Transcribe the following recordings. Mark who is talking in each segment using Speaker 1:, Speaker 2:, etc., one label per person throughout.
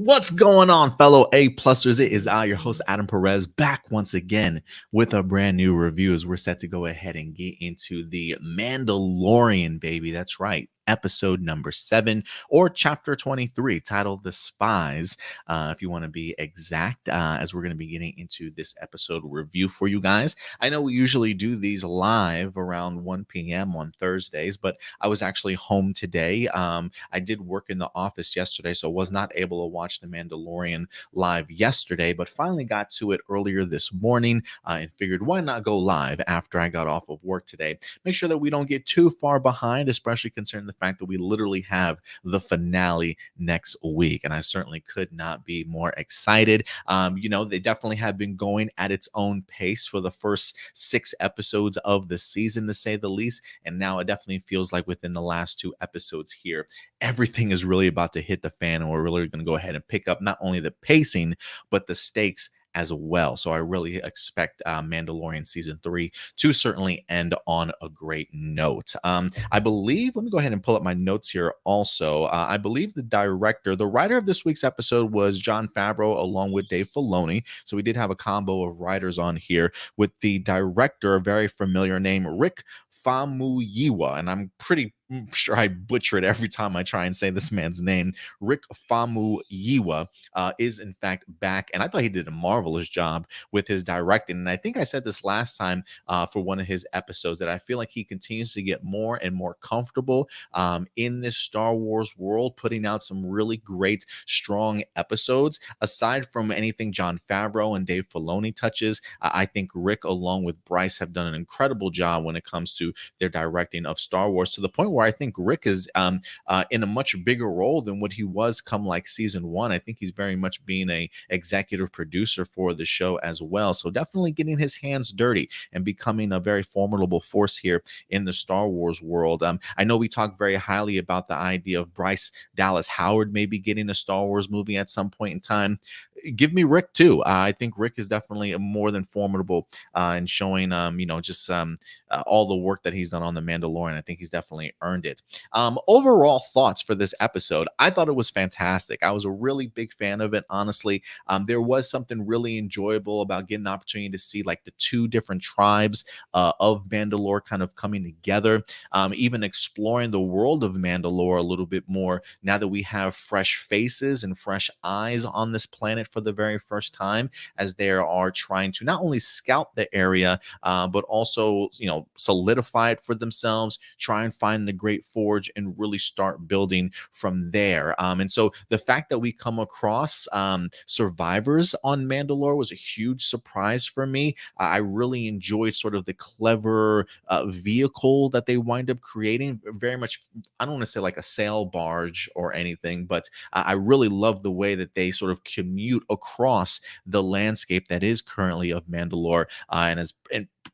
Speaker 1: What's going on, fellow A-Plusters? It is I, your host, Adam Perez, back once again with a brand new review as we're set to go ahead and get into the Mandalorian, baby. That's right. Episode number 7 or chapter 23, titled The Spies, if you want to be exact, as we're going to be getting into this episode review for you guys. I know we usually do these live around 1 p.m. on Thursdays, but I was actually home today. I did work in the office yesterday, so was not able to watch The Mandalorian live yesterday, but finally got to it earlier this morning and figured why not go live after I got off of work today. Make sure that we don't get too far behind, especially concerning the fact that we literally have the finale next week, and I certainly could not be more excited. They definitely have been going at its own pace for the first 6 episodes of the season, to say the least, and now it definitely feels like within the last 2 episodes here, everything is really about to hit the fan, and we're really going to go ahead and pick up not only the pacing, but the stakes as well. So I really expect Mandalorian season 3 to certainly end on a great note. I believe, let me go ahead and pull up my notes here also. I believe the writer of this week's episode was Jon Favreau along with Dave Filoni. So we did have a combo of writers on here, with the director, a very familiar name, Rick Famuyiwa, and I'm pretty sure I butcher it every time I try and say this man's name. Rick Famuyiwa is in fact back, and I thought he did a marvelous job with his directing. And I think I said this last time for one of his episodes, that I feel like he continues to get more and more comfortable in this Star Wars world, putting out some really great, strong episodes. Aside from anything Jon Favreau and Dave Filoni touches, I think Rick, along with Bryce, have done an incredible job when it comes to their directing of Star Wars, to the point where I think Rick is in a much bigger role than what he was come like season 1. I think he's very much being a executive producer for the show as well. So definitely getting his hands dirty and becoming a very formidable force here in the Star Wars world. I know we talk very highly about the idea of Bryce Dallas Howard maybe getting a Star Wars movie at some point in time. Give me Rick too. I think Rick is definitely more than formidable in showing, all the work that he's done on The Mandalorian. I think he's definitely earned it. Overall thoughts for this episode, I thought it was fantastic. I was a really big fan of it, honestly. There was something really enjoyable about getting the opportunity to see like the 2 different tribes of Mandalore kind of coming together, even exploring the world of Mandalore a little bit more now that we have fresh faces and fresh eyes on this planet for the very first time, as they are trying to not only scout the area, but also, solidify it for themselves, try and find the Great Forge, and really start building from there. And so the fact that we come across survivors on Mandalore was a huge surprise for me. I really enjoyed sort of the clever vehicle that they wind up creating. Very much, I don't want to say like a sail barge or anything, but I really love the way that they sort of commute across the landscape that is currently of Mandalore, and as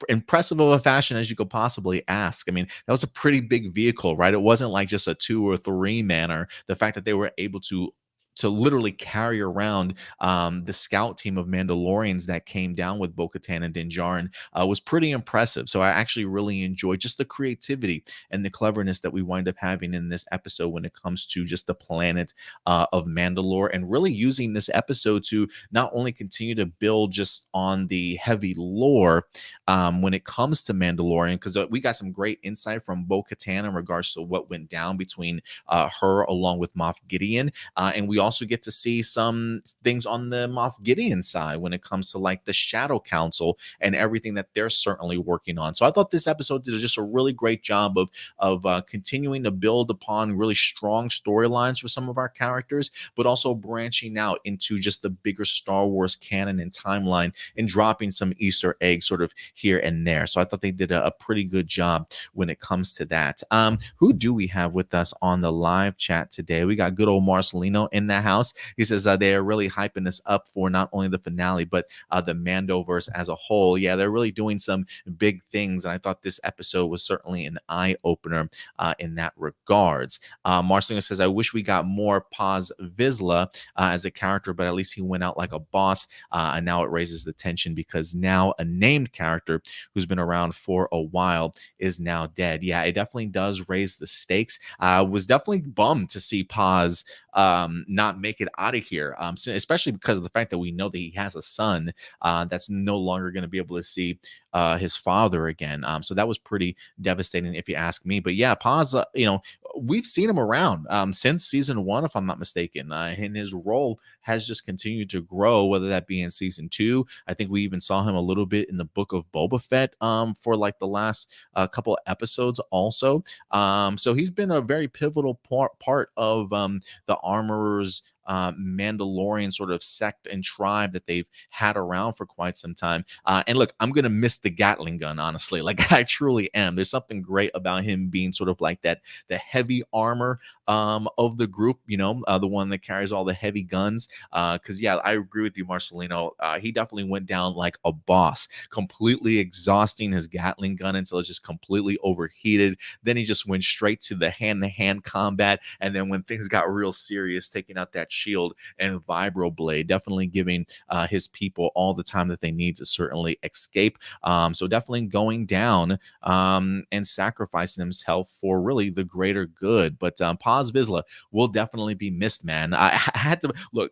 Speaker 1: impressive of a fashion as you could possibly ask. I mean, that was a pretty big vehicle, right? It wasn't like just a 2 or 3 manner. The fact that they were able to literally carry around the scout team of Mandalorians that came down with Bo-Katan and Djarin was pretty impressive. So I actually really enjoyed just the creativity and the cleverness that we wind up having in this episode when it comes to just the planet of Mandalore, and really using this episode to not only continue to build just on the heavy lore when it comes to Mandalorian, because we got some great insight from Bo-Katan in regards to what went down between her along with Moff Gideon, and we also get to see some things on the Moff Gideon side when it comes to like the Shadow Council and everything that they're certainly working on. So I thought this episode did just a really great job of continuing to build upon really strong storylines for some of our characters, but also branching out into just the bigger Star Wars canon and timeline, and dropping some Easter eggs sort of here and there. So I thought they did a pretty good job when it comes to that. Who do we have with us on the live chat today? We got good old Marcelino in that house. He says they are really hyping this up for not only the finale, but the Mandoverse as a whole. Yeah, they're really doing some big things, and I thought this episode was certainly an eye-opener in that regards. Marcelino says, I wish we got more Paz Viszla as a character, but at least he went out like a boss, and now it raises the tension because now a named character who's been around for a while is now dead. Yeah, it definitely does raise the stakes. I was definitely bummed to see Paz not not make it out of here, especially because of the fact that we know that he has a son that's no longer going to be able to see his father again. So that was pretty devastating, if you ask me. But yeah, Paz, we've seen him around since season one, if I'm not mistaken, and his role has just continued to grow, whether that be in season two. I think we even saw him a little bit in the book of Boba Fett for like the last couple episodes also. So he's been a very pivotal part of the Armorers Mandalorian sort of sect and tribe that they've had around for quite some time. And look, I'm gonna miss the Gatling gun, honestly. Like I truly am. There's something great about him being sort of like that, the heavy armor of the group, the one that carries all the heavy guns. Because yeah, I agree with you, Marcelino. He definitely went down like a boss, completely exhausting his Gatling gun until it's just completely overheated. Then he just went straight to the hand-to-hand combat, and then when things got real serious, taking out that shield and vibro blade, definitely giving his people all the time that they need to certainly escape. So definitely going down and sacrificing himself for really the greater good. But Paz Viszla will definitely be missed, man. I had to look,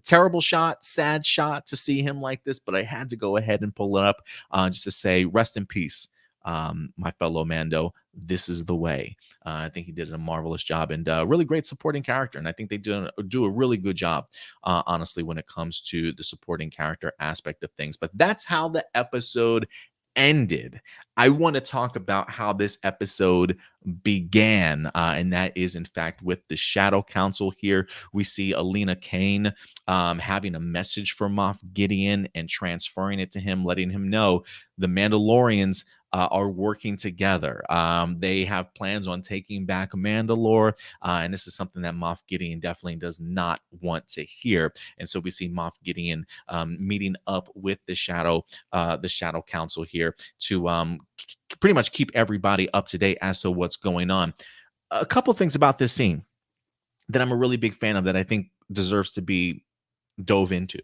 Speaker 1: terrible shot, sad shot to see him like this, but I had to go ahead and pull it up just to say rest in peace, my fellow Mando. This is the way. I think he did a marvelous job and really great supporting character. And I think they do a really good job, honestly, when it comes to the supporting character aspect of things. But that's how the episode ended. I want to talk about how this episode began, and that is, in fact, with the Shadow Council here. We see Alina Kane having a message for Moff Gideon and transferring it to him, letting him know the Mandalorians are working together. They have plans on taking back Mandalore, and this is something that Moff Gideon definitely does not want to hear. And so we see Moff Gideon meeting up with the Shadow Council here to pretty much keep everybody up to date as to what's going on. A couple things about this scene that I'm a really big fan of that I think deserves to be dove into.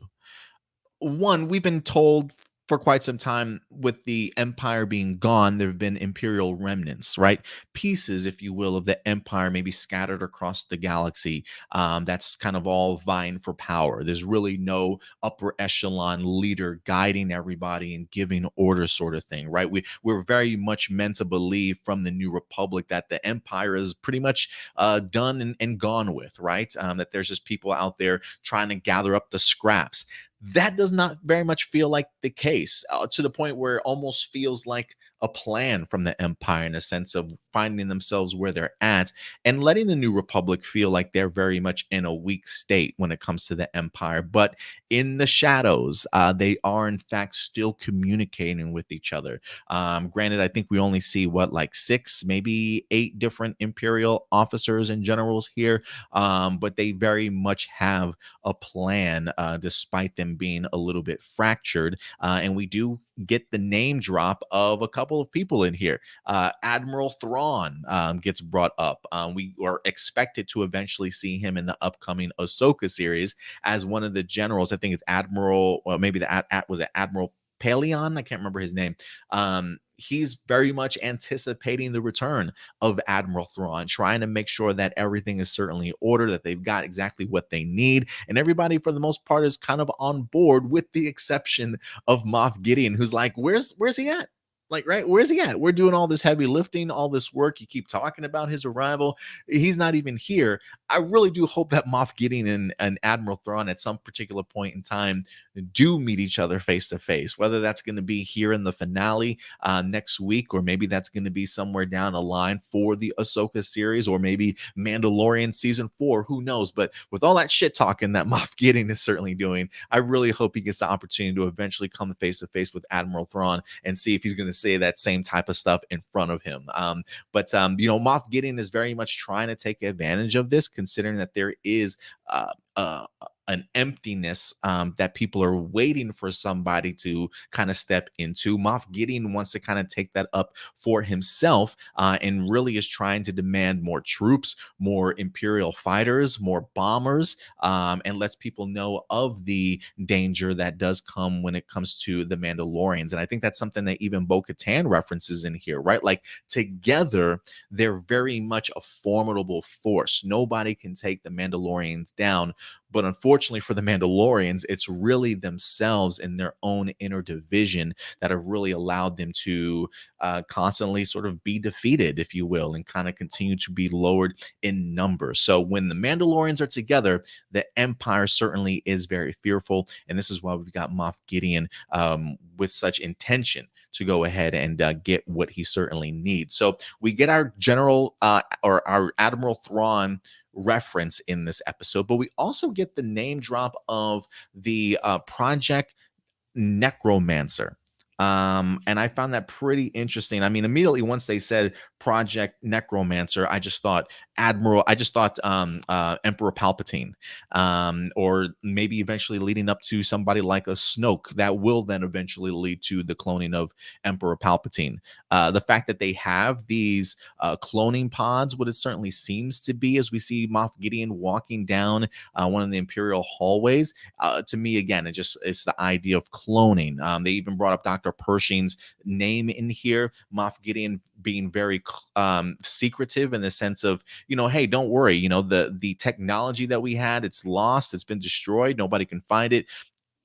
Speaker 1: One, we've been told for quite some time with the empire being gone, there have been imperial remnants, right? Pieces, if you will, of the empire maybe scattered across the galaxy. That's kind of all vying for power. There's really no upper echelon leader guiding everybody and giving orders, sort of thing, right? We're very much meant to believe from the New Republic that the empire is pretty much done and gone with, right? That there's just people out there trying to gather up the scraps. That does not very much feel like the case, to the point where it almost feels like a plan from the Empire, in a sense of finding themselves where they're at and letting the New Republic feel like they're very much in a weak state when it comes to the Empire. But in the shadows, they are in fact still communicating with each other. Granted, I think we only see like 6, maybe 8 different Imperial officers and generals here, but they very much have a plan, despite them being a little bit fractured. And we do get the name drop of a couple of people in here. Admiral Thrawn gets brought up. We are expected to eventually see him in the upcoming Ahsoka series as one of the generals. I think it's Admiral, or maybe was it Admiral Paleon? I can't remember his name. He's very much anticipating the return of Admiral Thrawn, trying to make sure that everything is certainly in order, that they've got exactly what they need. And everybody, for the most part, is kind of on board, with the exception of Moff Gideon, who's like, where's he at? Like, right, where's he at? We're doing all this heavy lifting, all this work. You keep talking about his arrival. He's not even here. I really do hope that Moff Gideon and Admiral Thrawn at some particular point in time do meet each other face to face, whether that's going to be here in the finale next week, or maybe that's going to be somewhere down the line for the Ahsoka series, or maybe Mandalorian season 4, who knows? But with all that shit talking that Moff Gideon is certainly doing, I really hope he gets the opportunity to eventually come face to face with Admiral Thrawn and see if he's going to say that same type of stuff in front of him. But Moff Gideon is very much trying to take advantage of this, considering that there is an emptiness that people are waiting for somebody to kind of step into. Moff Gideon wants to kind of take that up for himself and really is trying to demand more troops, more Imperial fighters, more bombers, and lets people know of the danger that does come when it comes to the Mandalorians. And I think that's something that even Bo-Katan references in here, right? Like together, they're very much a formidable force. Nobody can take the Mandalorians down. But unfortunately for the Mandalorians, it's really themselves and their own inner division that have really allowed them to constantly sort of be defeated, if you will, and kind of continue to be lowered in numbers. So when the Mandalorians are together, the Empire certainly is very fearful. And this is why we've got Moff Gideon with such intention to go ahead and get what he certainly needs. So we get our General or our Admiral Thrawn reference in this episode, but we also get the name drop of the Project Necromancer. And I found that pretty interesting. I mean, immediately once they said Project Necromancer, I just thought Emperor Palpatine, or maybe eventually leading up to somebody like a Snoke that will then eventually lead to the cloning of Emperor Palpatine. The fact that they have these cloning pods, what it certainly seems to be, as we see Moff Gideon walking down one of the Imperial hallways, to me, again, it's the idea of cloning. They even brought up Dr. Pershing's name in here. Moff Gideon being very secretive in the sense of, hey, don't worry, the technology that we had, it's lost, it's been destroyed, nobody can find it.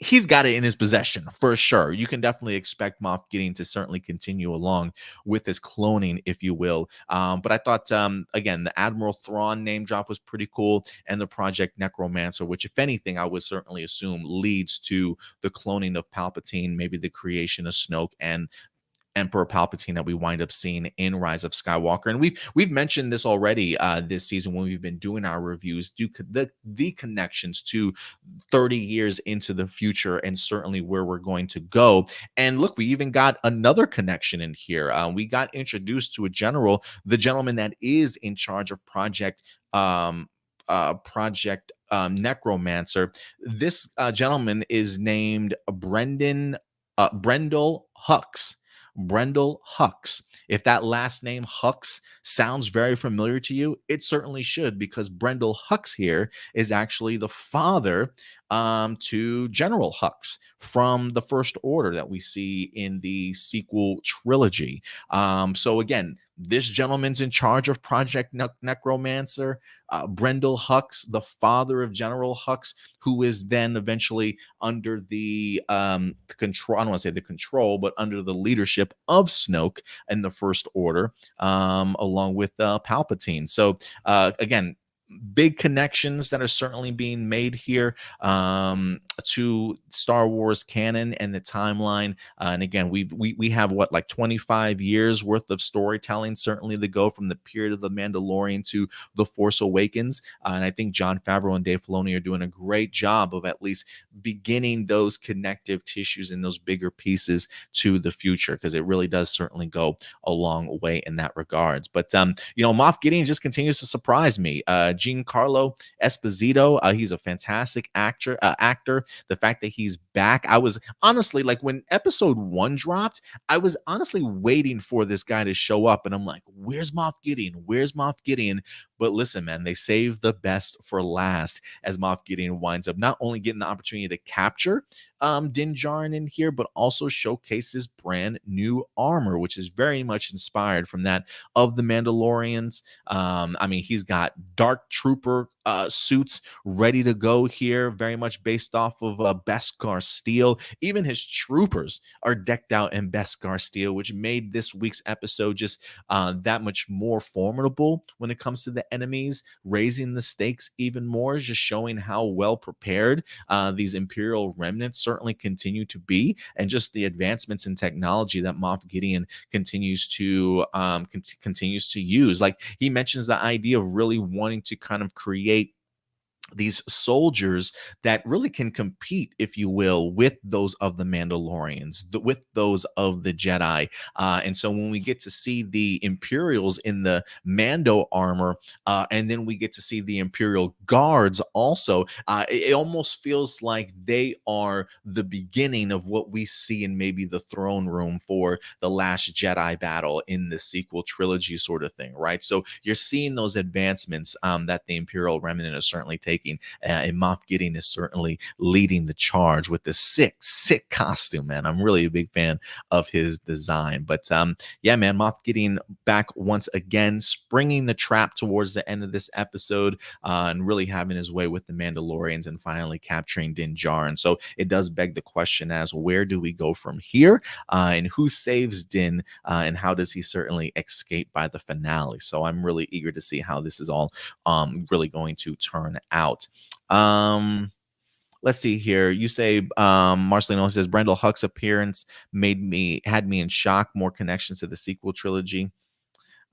Speaker 1: He's got it in his possession for sure. You can definitely expect Moff Gideon to certainly continue along with this cloning, if you will. But I thought, again, the Admiral Thrawn name drop was pretty cool, and the Project Necromancer, which, if anything, I would certainly assume leads to the cloning of Palpatine, maybe the creation of Snoke and Emperor Palpatine that we wind up seeing in Rise of Skywalker. And we've mentioned this already this season when we've been doing our reviews, the connections to 30 years into the future and certainly where we're going to go. And look, we even got another connection in here. We got introduced to the gentleman that is in charge of Project Necromancer. This gentleman is named Brendel Hux. Brendel Hux. If that last name Hux sounds very familiar to you, it certainly should, because Brendel Hux here is actually the father to General Hux from the First Order that we see in the sequel trilogy. So again, this gentleman's in charge of Project Necromancer. Brendel Hux, the father of General Hux, who is then eventually under the control, I don't want to say the control, but under the leadership of Snoke and the First Order, along with Palpatine. So again, big connections that are certainly being made here to Star Wars canon and the timeline. And again, we have what, like 25 years worth of storytelling certainly to go from the period of the Mandalorian to the Force Awakens. And I think Jon Favreau and Dave Filoni are doing a great job of at least beginning those connective tissues and those bigger pieces to the future, because it really does certainly go a long way in that regards. But Moff Gideon just continues to surprise me. Giancarlo Esposito, he's a fantastic actor. The fact that he's back, I was honestly, like, when episode 1 dropped, I was honestly waiting for this guy to show up, and I'm like, where's Moff Gideon? Where's Moff Gideon? But listen, man, they saved the best for last, as Moff Gideon winds up not only getting the opportunity to capture Din Djarin in here, but also showcase his brand new armor, which is very much inspired from that of the Mandalorians. I mean, he's got Dark Trooper suits ready to go here, very much based off of Beskar steel. Even his troopers are decked out in Beskar steel, which made this week's episode just that much more formidable when it comes to the enemies, raising the stakes even more, just showing how well prepared these Imperial remnants certainly continue to be, and just the advancements in technology that Moff Gideon continues to use. Like, he mentions the idea of really wanting to kind of create these soldiers that really can compete, if you will, with those of the Mandalorians, with those of the Jedi. And so when we get to see the Imperials in the Mando armor, and then we get to see the Imperial guards also, it almost feels like they are the beginning of what we see in maybe the throne room for the Last Jedi battle in the sequel trilogy, sort of thing, right? So you're seeing those advancements that the Imperial remnant is certainly taking. And Moff Gideon is certainly leading the charge with this sick costume, man. I'm really a big fan of his design. But yeah, man, Moff Gideon back once again, springing the trap towards the end of this episode, and really having his way with the Mandalorians and finally capturing Din Djarin. So it does beg the question as where do we go from here, and who saves Din, and how does he certainly escape by the finale? So I'm really eager to see how this is all really going to turn out. Let's see here. You say Marcelino says Brendel Huck's appearance had me in shock. More connections to the sequel trilogy.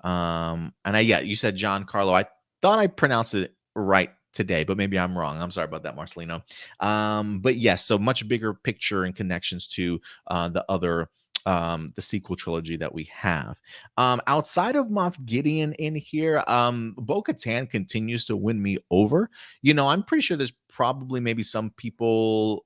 Speaker 1: And yeah, you said John Carlo. I thought I pronounced it right today, but maybe I'm wrong. I'm sorry about that, Marcelino. But yes, so much bigger picture and connections to the sequel trilogy that we have. Outside of Moff Gideon in here, Bo-Katan continues to win me over. I'm pretty sure there's probably maybe some people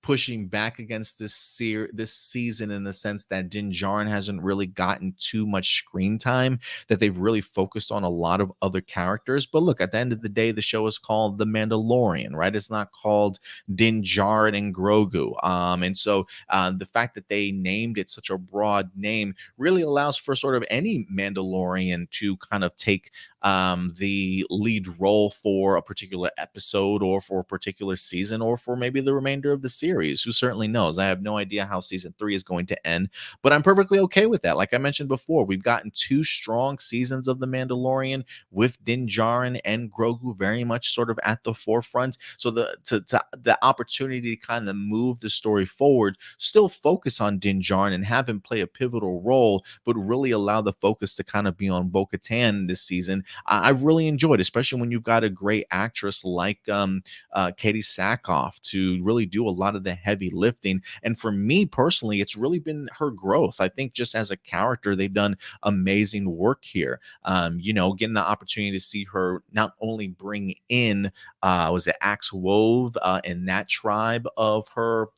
Speaker 1: pushing back against this season in the sense that Din Djarin hasn't really gotten too much screen time, that they've really focused on a lot of other characters. But look, at the end of the day, the show is called The Mandalorian, right? It's not called Din Djarin and Grogu. And so the fact that they named it such a broad name really allows for sort of any Mandalorian to kind of take the lead role for a particular episode or for a particular season or for maybe the remainder of the series. Who certainly knows? I have no idea how season 3 is going to end, but I'm perfectly okay with that. Like I mentioned before, we've gotten 2 strong seasons of The Mandalorian with Din Djarin and Grogu very much sort of at the forefront. So the opportunity to kind of move the story forward, still focus on Din Djarin and have him play a pivotal role, but really allow the focus to kind of be on Bo-Katan this season. I've really enjoyed, especially when you've got a great actress like Katie Sackhoff to really do a lot of the heavy lifting. And for me personally, it's really been her growth. I think just as a character, they've done amazing work here. Getting the opportunity to see her not only bring in, was it Axe Wove and that tribe of her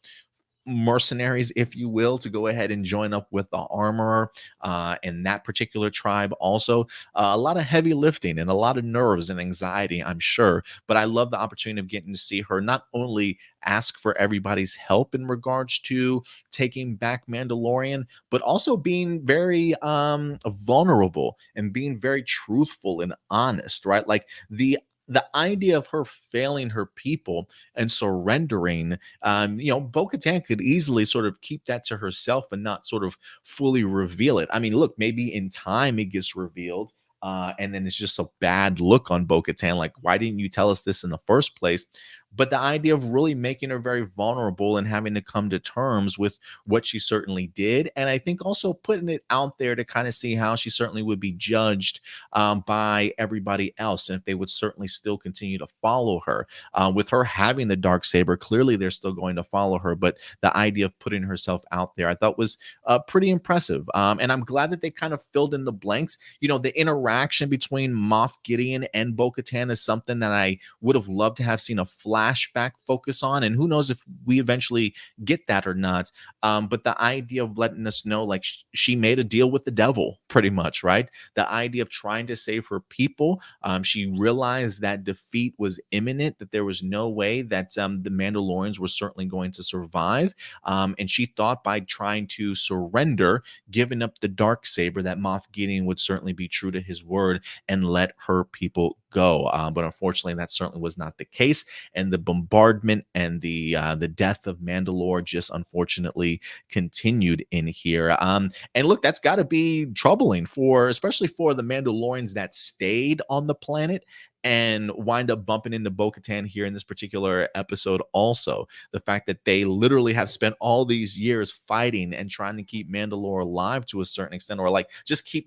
Speaker 1: mercenaries, if you will, to go ahead and join up with the armorer in that particular tribe. Also, a lot of heavy lifting and a lot of nerves and anxiety, I'm sure. But I love the opportunity of getting to see her not only ask for everybody's help in regards to taking back Mandalorian, but also being very vulnerable and being very truthful and honest, right? Like the idea of her failing her people and surrendering, Bo-Katan could easily sort of keep that to herself and not sort of fully reveal it. I mean, look, maybe in time it gets revealed, and then it's just a bad look on Bo-Katan. Like, why didn't you tell us this in the first place? But the idea of really making her very vulnerable and having to come to terms with what she certainly did. And I think also putting it out there to kind of see how she certainly would be judged by everybody else. And if they would certainly still continue to follow her. With her having the dark saber, clearly they're still going to follow her. But the idea of putting herself out there, I thought was pretty impressive. And I'm glad that they kind of filled in the blanks. The interaction between Moff Gideon and Bo-Katan is something that I would have loved to have seen a flashback focus on, and who knows if we eventually get that or not. But the idea of letting us know, like, she made a deal with the devil, pretty much, right? The idea of trying to save her people. She realized that defeat was imminent, that there was no way that the Mandalorians were certainly going to survive. And she thought by trying to surrender, giving up the dark saber, that Moff Gideon would certainly be true to his word and let her people go. But unfortunately, that certainly was not the case. And the bombardment and the death of Mandalore just unfortunately continued in here. And look, that's got to be troubling especially for the Mandalorians that stayed on the planet and wind up bumping into Bo-Katan here in this particular episode also. The fact that they literally have spent all these years fighting and trying to keep Mandalore alive to a certain extent, or like just keep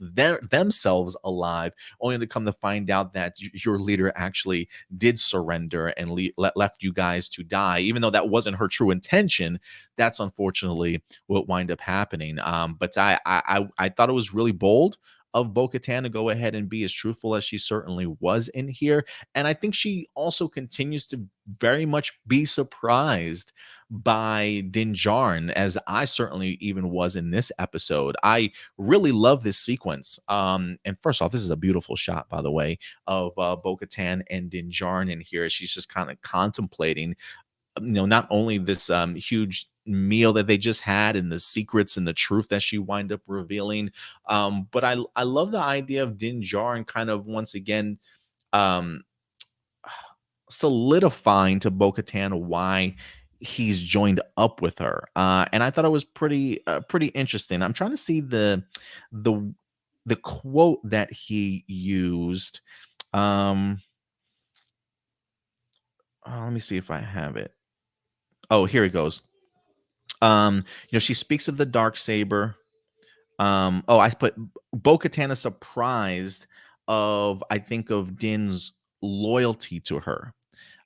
Speaker 1: themselves alive, only to come to find out that your leader actually did surrender and left you guys to die, even though that wasn't her true intention. That's unfortunately what wind up happening. But I thought it was really bold of Bo-Katan to go ahead and be as truthful as she certainly was in here. And I think she also continues to very much be surprised by Din Djarin, as I certainly even was in this episode. I really love this sequence. And first off, this is a beautiful shot, by the way, of Bo-Katan and Din Djarin in here. She's just kind of contemplating, not only this huge meal that they just had and the secrets and the truth that she wind up revealing, but I love the idea of Din Djarin kind of once again um, solidifying to Bo-Katan why he's joined up with her, and I thought it was pretty interesting. I'm trying to see the the quote that he used. Um, let me see if I have it. Oh, here it goes. She speaks of the dark saber. I put Bo-Katan is surprised of, I think, of Din's loyalty to her.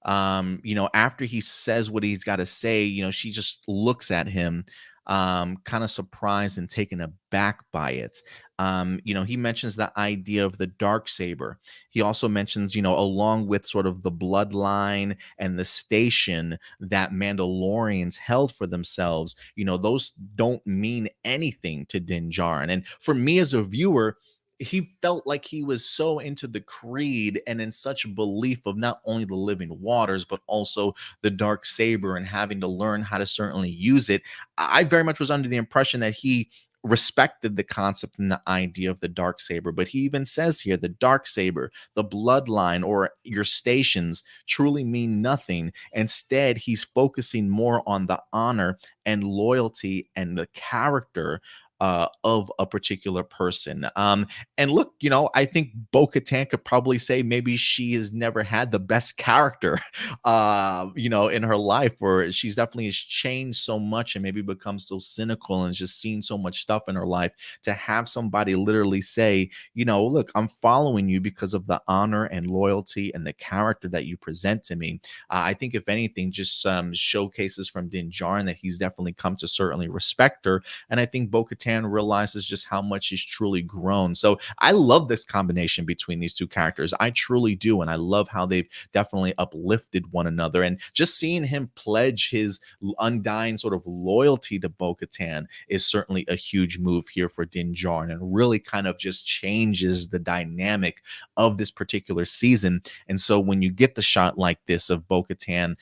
Speaker 1: After he says what he's got to say, she just looks at him, kind of surprised and taken aback by it. He mentions the idea of the dark saber. He also mentions, along with sort of the bloodline and the station that Mandalorians held for themselves, those don't mean anything to Din Djarin. And for me as a viewer, he felt like he was so into the creed and in such belief of not only the living waters, but also the dark saber and having to learn how to certainly use it. I very much was under the impression that he respected the concept and the idea of the dark saber. But he even says here, the dark saber, the bloodline, or your stations truly mean nothing. Instead, he's focusing more on the honor and loyalty and the character of a particular person. And look, I think Bo-Katan could probably say maybe she has never had the best character, in her life, or she's definitely has changed so much and maybe become so cynical and just seen so much stuff in her life, to have somebody literally say, look, I'm following you because of the honor and loyalty and the character that you present to me. I think if anything, just showcases from Din Djarin that he's definitely come to certainly respect her. And I think Bo-Katan realizes just how much she's truly grown. So I love this combination between these two characters. I truly do. And I love how they've definitely uplifted one another. And just seeing him pledge his undying sort of loyalty to Bo-Katan is certainly a huge move here for Din Djarin, and really kind of just changes the dynamic of this particular season. And so when you get the shot like this of Bo-Katan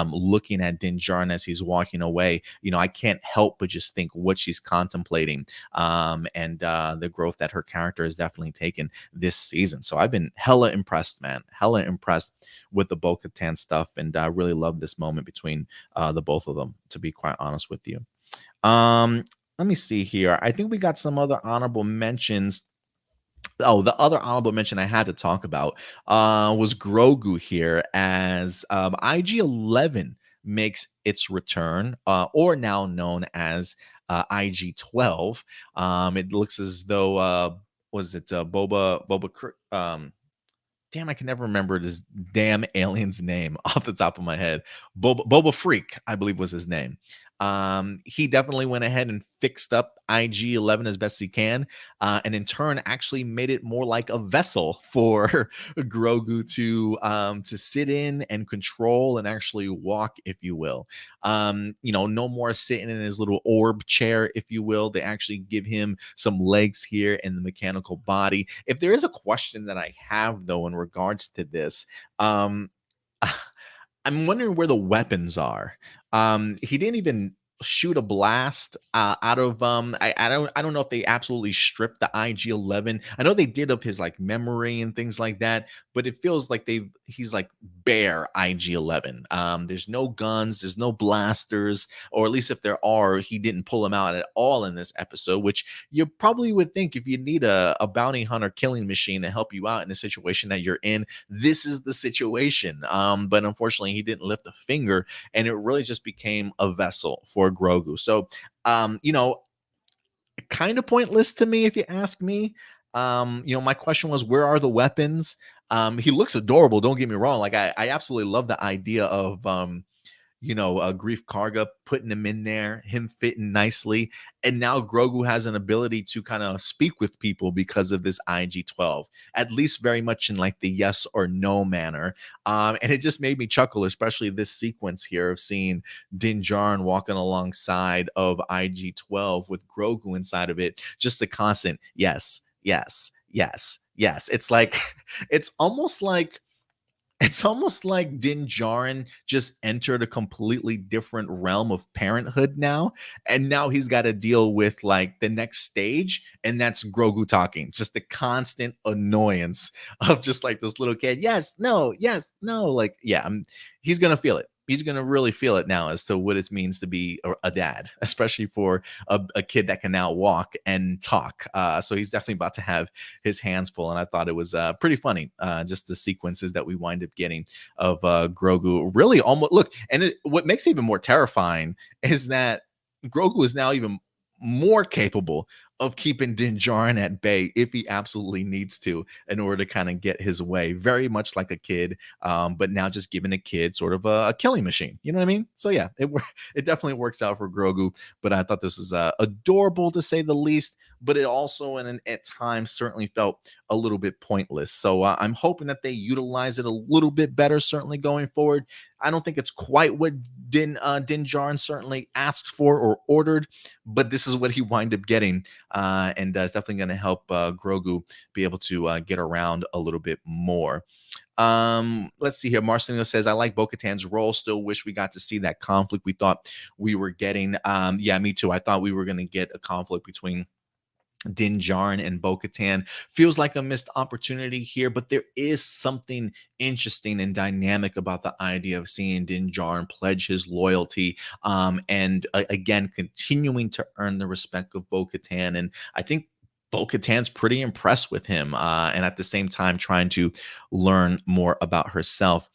Speaker 1: looking at Din Djarin as he's walking away, I can't help but just think what she's contemplating, and the growth that her character has definitely taken this season. So I've been hella impressed, man. Hella impressed with the Bo-Katan stuff, and I really love this moment between the both of them, to be quite honest with you. Let me see here. I think we got some other honorable mentions. Oh, the other honorable mention I had to talk about was Grogu here, as IG-11 makes its return, or now known as IG-12. It looks as though was it damn, I can never remember this damn alien's name off the top of my head. Boba Freak, I believe, was his name. He definitely went ahead and fixed up IG-11 as best he can, and in turn actually made it more like a vessel for Grogu to sit in and control and actually walk, if you will. No more sitting in his little orb chair, if you will. They actually give him some legs here in the mechanical body. If there is a question that I have, though, in regards to this, I'm wondering where the weapons are. He didn't even shoot a blast out of I don't know if they absolutely stripped the IG-11. I know they did of his like memory and things like that, but it feels like he's like bare IG-11. There's no guns, there's no blasters, or at least if there are, he didn't pull them out at all in this episode, which you probably would think if you need a bounty hunter killing machine to help you out in a situation that you're in, this is the situation. But unfortunately, he didn't lift a finger, and it really just became a vessel for Grogu. So, kind of pointless to me, if you ask me. My question was, where are the weapons? He looks adorable. Don't get me wrong. Like I absolutely love the idea of Grief Karga, putting him in there, him fitting nicely. And now Grogu has an ability to kind of speak with people because of this IG-12, at least very much in like the yes or no manner. And it just made me chuckle, especially this sequence here of seeing Din Djarin walking alongside of IG-12 with Grogu inside of it. Just the constant yes, yes, yes, yes. It's almost like it's almost like Din Djarin just entered a completely different realm of parenthood now. And now he's got to deal with like the next stage, and that's Grogu talking. Just the constant annoyance of just like this little kid. Yes, no, yes, no. Like, yeah, he's going to feel it. He's going to really feel it now as to what it means to be a dad, especially for a kid that can now walk and talk. So he's definitely about to have his hands full. And I thought it was pretty funny, just the sequences that we wind up getting of Grogu. Really almost look, and what makes it even more terrifying is that Grogu is now even more capable of keeping Din Djarin at bay if he absolutely needs to in order to kind of get his way. Very much like a kid, but now just giving a kid sort of a killing machine. You know what I mean? So yeah, it definitely works out for Grogu. But I thought this was adorable to say the least. But it also, at times, certainly felt a little bit pointless. So I'm hoping that they utilize it a little bit better, certainly going forward. I don't think it's quite what Din Djarin certainly asked for or ordered, but this is what he wind up getting, and it's definitely going to help Grogu be able to get around a little bit more. Let's see here. Marcelino says, I like Bo-Katan's role. Still wish we got to see that conflict we thought we were getting. Yeah, me too. I thought we were going to get a conflict between Din Djarin and Bo-Katan. Feels like a missed opportunity here, but there is something interesting and dynamic about the idea of seeing Din Djarin pledge his loyalty, and again, continuing to earn the respect of Bo-Katan. And I think Bo-Katan's pretty impressed with him, and at the same time trying to learn more about herself.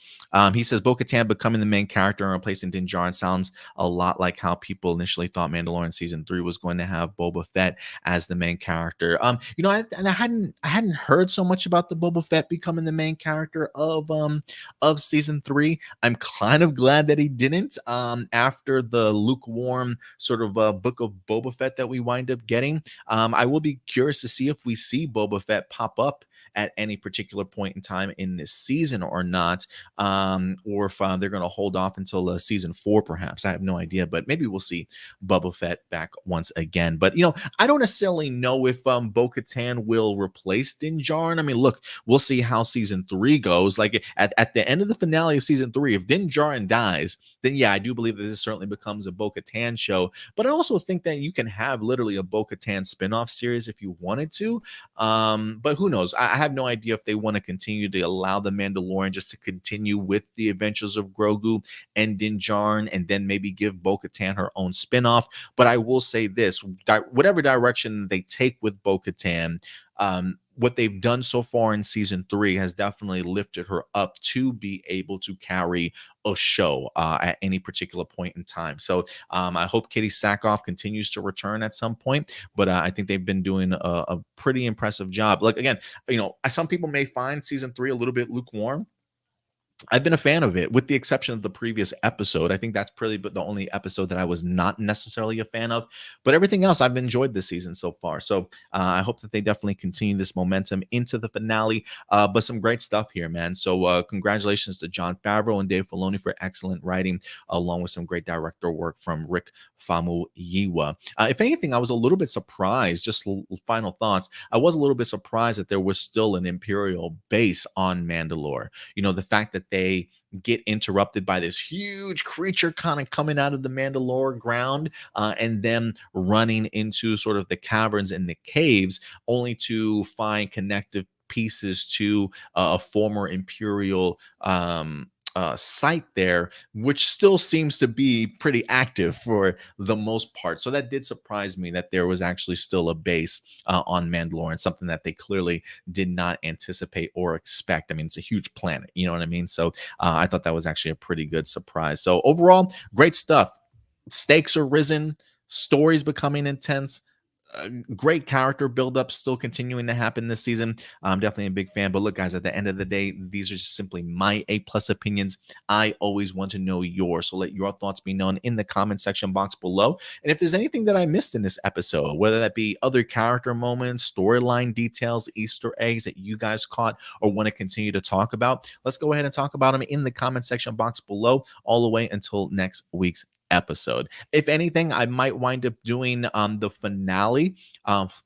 Speaker 1: He says Bo-Katan becoming the main character and replacing Din Djarin sounds a lot like how people initially thought Mandalorian season 3 was going to have Boba Fett as the main character. I hadn't heard so much about the Boba Fett becoming the main character of season 3. I'm kind of glad that he didn't. After the lukewarm sort of book of Boba Fett that we wind up getting, I will be curious to see if we see Boba Fett pop up at any particular point in time in this season or not, or if they're going to hold off until season 4, perhaps. I have no idea, but maybe we'll see Boba Fett back once again. But, I don't necessarily know if Bo-Katan will replace Din Djarin. I mean, look, we'll see how season 3 goes. Like at the end of the finale of season 3, if Din Djarin dies, then yeah, I do believe that this certainly becomes a Bo-Katan show. But I also think that you can have literally a Bo-Katan spinoff series if you wanted to. But who knows? I have no idea if they want to continue to allow the Mandalorian just to continue with the adventures of Grogu and Din Djarin, and then maybe give Bo-Katan her own spinoff. But I will say this, whatever direction they take with Bo-Katan, what they've done so far in season 3 has definitely lifted her up to be able to carry a show at any particular point in time. So I hope Katie Sackhoff continues to return at some point, but I think they've been doing a pretty impressive job. Like, again, some people may find season 3 a little bit lukewarm. I've been a fan of it, with the exception of the previous episode. I think that's probably the only episode that I was not necessarily a fan of. But everything else I've enjoyed this season so far. So I hope that they definitely continue this momentum into the finale. But some great stuff here, man. So congratulations to Jon Favreau and Dave Filoni for excellent writing, along with some great director work from Rick Famuyiwa. If anything, I was a little bit surprised, just final thoughts. I was a little bit surprised that there was still an Imperial base on Mandalore. The fact that they get interrupted by this huge creature kind of coming out of the Mandalore ground, and them running into sort of the caverns and the caves, only to find connective pieces to a former Imperial site there, which still seems to be pretty active for the most part. So that did surprise me that there was actually still a base on Mandalore, something that they clearly did not anticipate or expect. I mean, it's a huge planet, you know what I mean? So I thought that was actually a pretty good surprise. So overall, great stuff. Stakes are risen, stories becoming intense. Great character buildup still continuing to happen this season. I'm definitely a big fan. But look, guys, at the end of the day, these are just simply my A+ opinions. I always want to know yours. So let your thoughts be known in the comment section box below. And if there's anything that I missed in this episode, whether that be other character moments, storyline details, Easter eggs that you guys caught or want to continue to talk about, let's go ahead and talk about them in the comment section box below, all the way until next week's episode. If anything, I might wind up doing the finale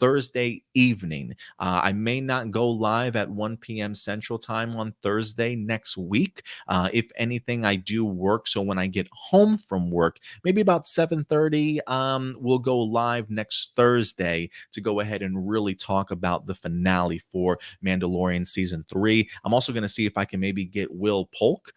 Speaker 1: Thursday evening. I may not go live at 1 p.m. Central Time on Thursday next week. If anything, I do work, so when I get home from work, maybe about 7:30, we'll go live next Thursday to go ahead and really talk about the finale for Mandalorian Season 3. I'm also going to see if I can maybe get Will Polk,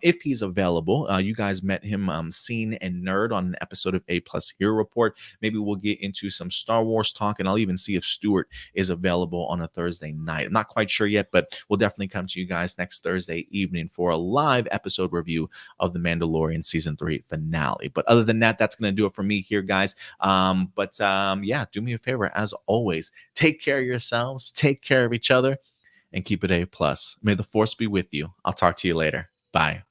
Speaker 1: if he's available. You guys met him, Scene and Nerd, on an episode of A+ Hero Report. Maybe we'll get into some Star Wars talk, and I'll even see if Stuart is available on a Thursday night. I'm not quite sure yet, but we'll definitely come to you guys next Thursday evening for a live episode review of the Mandalorian Season 3 finale. But other than that, that's going to do it for me here, guys. Yeah, do me a favor, as always, take care of yourselves, take care of each other, and keep it A+. May the Force be with you. I'll talk to you later. Bye.